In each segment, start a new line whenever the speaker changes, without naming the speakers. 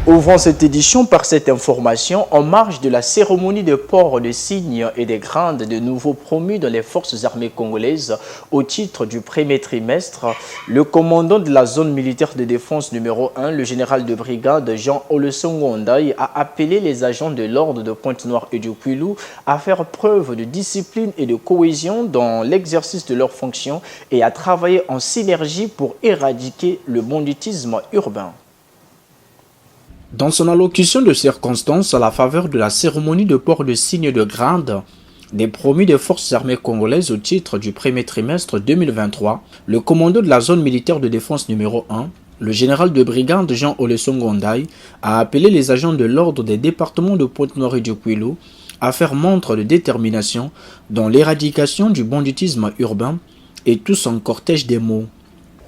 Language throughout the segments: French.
Ouvrons cette édition par cette information en marge de la cérémonie de port de signes et des grades de nouveaux promus dans les forces armées congolaises au titre du premier trimestre. Le commandant de la zone militaire de défense numéro 1, le général de brigade Jean Olusegun Ondai, a appelé les agents de l'ordre de Pointe-Noire et du Kwilu à faire preuve de discipline et de cohésion dans l'exercice de leurs fonctions et à travailler en synergie pour éradiquer le banditisme urbain. Dans son allocution de circonstance à la faveur de la cérémonie de port de signe de grade des promus des forces armées congolaises au titre du premier trimestre 2023, le commandant de la zone militaire de défense numéro 1, le général de brigade Jean Olusegun Ondai, a appelé les agents de l'ordre des départements de Pointe-Noire et du Kwilu à faire montre de détermination dans l'éradication du banditisme urbain et tout son cortège des mots.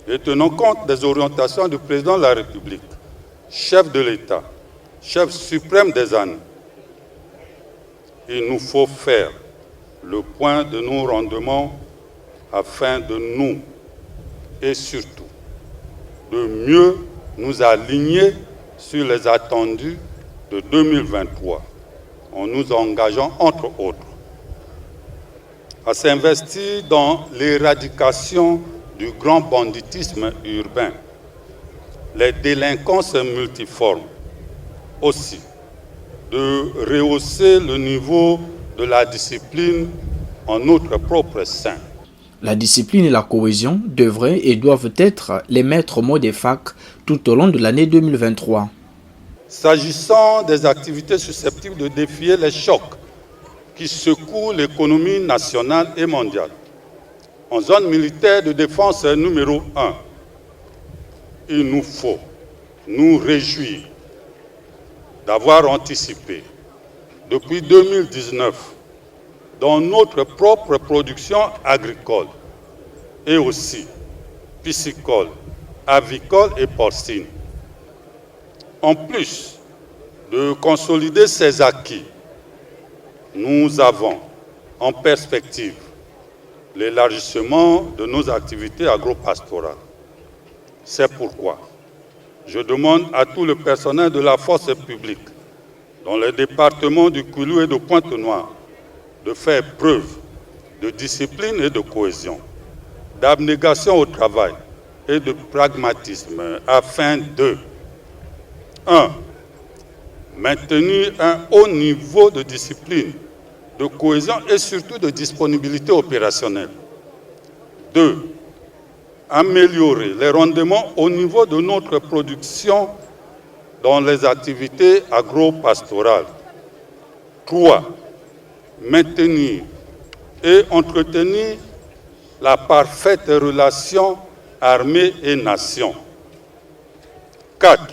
Et tenant compte des orientations du président de la République, chef de l'État, chef suprême des armées, il nous faut faire le point de nos rendements afin de nous et surtout de mieux nous aligner sur les attendus de 2023 en nous engageant entre autres à s'investir dans l'éradication du grand banditisme urbain, les délinquances multiformes, aussi de rehausser le niveau de la discipline en notre propre sein.
La discipline et la cohésion devraient et doivent être les maîtres mots des FAC tout au long de l'année 2023.
S'agissant des activités susceptibles de défier les chocs qui secouent l'économie nationale et mondiale, en zone militaire de défense numéro 1, il nous faut nous réjouir d'avoir anticipé depuis 2019 dans notre propre production agricole et aussi piscicole, avicole et porcine. En plus de consolider ces acquis, nous avons en perspective l'élargissement de nos activités agro-pastorales. C'est pourquoi je demande à tout le personnel de la force publique, dans les départements du Kwilu et de Pointe-Noire, de faire preuve de discipline et de cohésion, d'abnégation au travail et de pragmatisme afin de 1. Maintenir un haut niveau de discipline, de cohésion et surtout de disponibilité opérationnelle. 2. Améliorer les rendements au niveau de notre production dans les activités agro-pastorales. 3. Maintenir et entretenir la parfaite relation armée et nation. 4.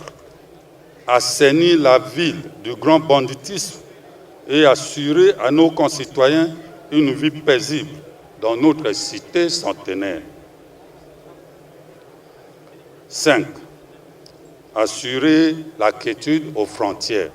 Assainir la ville du grand banditisme et assurer à nos concitoyens une vie paisible dans notre cité centenaire. 5. Assurer la quiétude aux frontières.